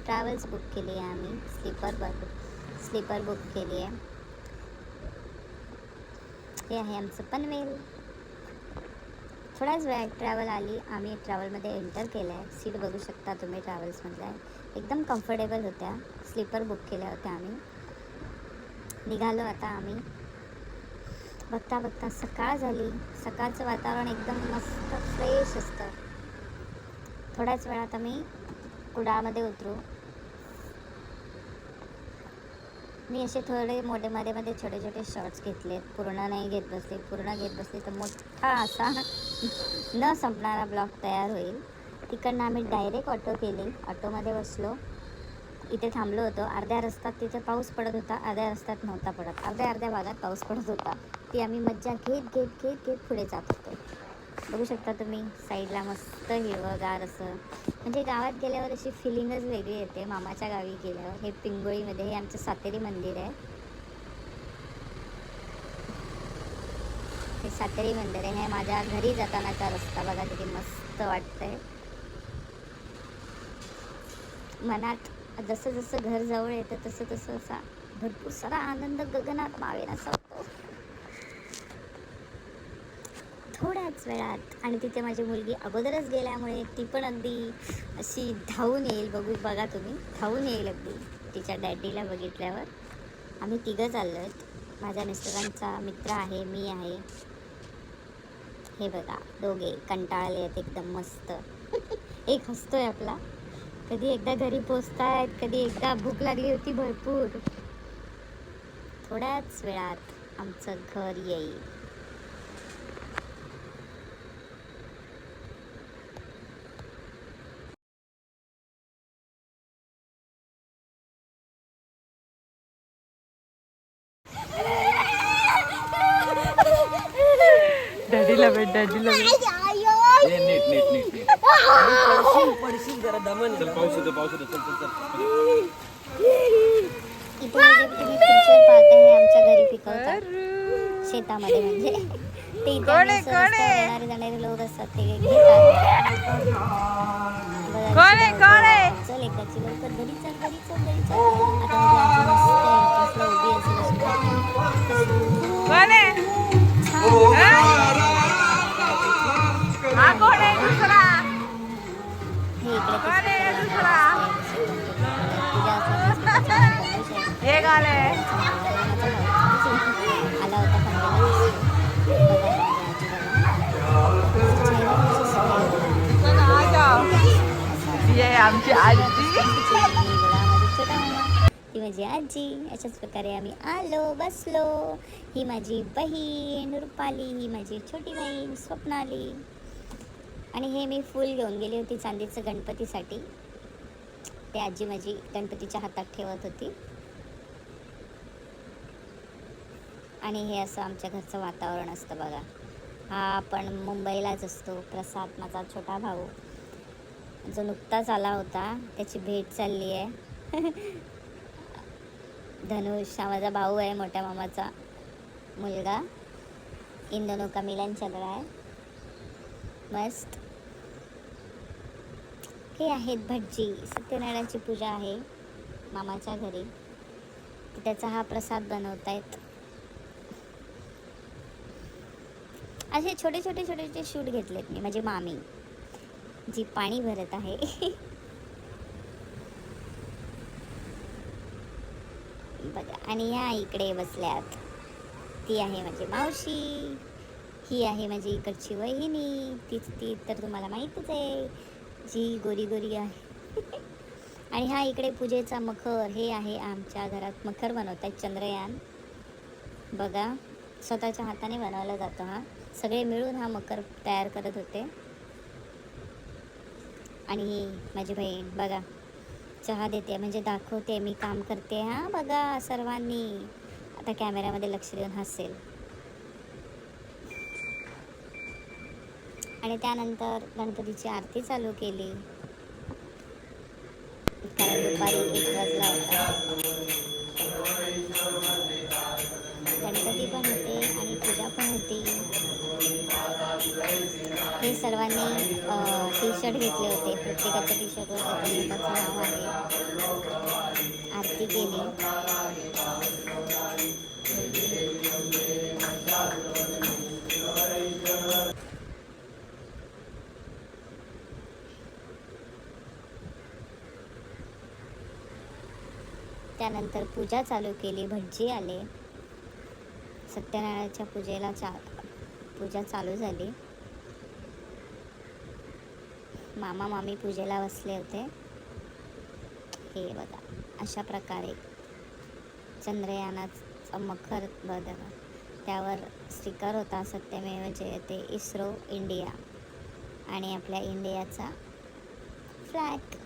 Travels book केली आहे आम्ही, स्लीपर बुक केली आहे. हे आहे आमचं पनवेल. थोड्याच वेळात ट्रॅव्हल आली. आम्ही ट्रॅव्हलमध्ये एंटर केलं आहे. सीट बघू शकता तुम्ही ट्रॅव्हल्समधल्या, एकदम कम्फर्टेबल होत्या. स्लीपर बुक केल्या होत्या आम्ही. निघालो आता आम्ही. बघता बघता सकाळ झाली. सकाळचं वातावरण एकदम मस्त फ्रेश असतं. थोड्याच वेळात आम्ही कुडाळमध्ये उतरू. मी असे थोडे मध्ये छोटे छोटे शॉर्ट्स घेतलेत. पूर्ण नाही घेत बसले. पूर्ण घेत बसले तर मोठा असा न संपणारा ब्लॉग तयार होईल. तिकडनं आम्ही डायरेक्ट ऑटो केली. ऑटोमध्ये बसलो. इथे थांबलो होतो. अर्ध्या रस्त्यात तिथे पाऊस पडत होता, अर्ध्या रस्त्यात नव्हता पडत. अर्ध्या भागात पाऊस पडत होता. ती आम्ही मज्जा घेत पुढे जात होतो. बघू शकता तुम्ही साईडला मस्त हिरवंगार असं. म्हणजे गावात गेल्यावर अशी फिलिंगच वेगळी येते. मामाच्या गावी गेल्यावर. हे पिंगोळीमध्ये हे आमचं सातेरी मंदिर आहे. हे सातेरी मंदिर आहे. हे माझ्या घरी जातानाचा रस्ता बघा किती मस्त वाटतंय. मनात जसं जसं घर जवळ येतं तसं तसं असा भरपूर सारा आनंद गगनात मावेन असा होतो थोड्याच वेळात. आणि तिथे माझी मुलगी अगोदरच गेल्यामुळे ती पण अगदी अशी धावून येईल. बघा तुम्ही, धावून येईल अगदी तिच्या डॅडीला बघितल्यावर. आम्ही तिघं चाललो आहेत. माझ्या मिस्टरांचा मित्र आहे, मी आहे. हे बघा दोघे कंटाळले आहेत एकदम मस्त. एक हसतोय आपला. कधी एकदा घरी पोचतायत, कधी एकदा भूक लागली होती भरपूर. थोड्याच वेळात आमचं घर येईल. डॅडीला भेट. नीट पडशील जरा दमन. चल पाऊस येतो. चल. इथे तुम्ही पिक्चर पाहता हे आमच्या घरी पिकवतात शेतामध्ये. म्हणजे ते इथे येणारे जाणारे लोक असतात ते घेतात. चल एकदाची लवकर घरी चल. आता मस्त उभी आला होता आमची आजी. ही माझी आजी. अशाच प्रकारे आम्ही आलो, बसलो. ही माझी बहीण रुपाली, ही माझी छोटी बहीण स्वप्नाली. आणि हे मी फूल घेऊन गेली होती चांदीचं गणपतीसाठी. ते आजी माझी गणपतीच्या हातात ठेवत होती. आणि हे असं आमच्या घरचं वातावरण असतं बघा. हा आपण मुंबईलाच असतो. प्रसाद माझा छोटा भाऊ जो नुकताच आला होता, त्याची भेट चालली आहे. धनुष हा माझा भाऊ आहे, मोठ्या मामाचा मुलगा. इन दोनों का मिलन चल रहा है. मस्त. हे आहेत भटजी. सत्यनारायणाची पूजा आहे मामाच्या घरी. त्याचा हा प्रसाद बनवतायत. असे छोटे शूट घेतलेत मी. माझी मामी जी पाणी भरत आहे. बघा. आणि ह्या इकडे बसल्यात. ती आहे माझी मावशी. ही आहे माझी इकडची वहिनी. ती तर तुम्हाला माहीतच आहे, जी गोरी आहे. आणि हा इकडे पूजेचा मखर. हे आहे आमच्या घरात मखर बनवत आहेत, चंद्रयान. बघा स्वतःच्या हाताने बनवला जातो हा. सगळे मिळून हा मकर तयार करत होते. आणि ही माझी बहीण बघा चहा देते, म्हणजे दाखवते मी काम करते. हा बघा सर्वांनी. आता कॅमेऱ्यामध्ये लक्ष देऊन हसेल. आणि त्यानंतर गणपतीची आरती चालू केली. कारण दुपारी 1 वाजला होता. गणपती पण होते आणि पूजा पण होती. हे आम्ही सर्वांनी टी शर्ट घेतले होते. प्रत्येकाच्या टी शर्टवर त्याचं नाव आहे. आरती केली. त्यानंतर पूजा चालू केली. भटजी आले. सत्यनारायणाच्या पूजा चालू झाली. मामा मामी पूजेला बसले होते. हे बघा, अशा प्रकारे चंद्रयानाचा मखर बघा, त्यावर स्टिकर होता सत्यमेव जयते, इस्रो इंडिया आणि आपल्या इंडियाचा फ्लॅग.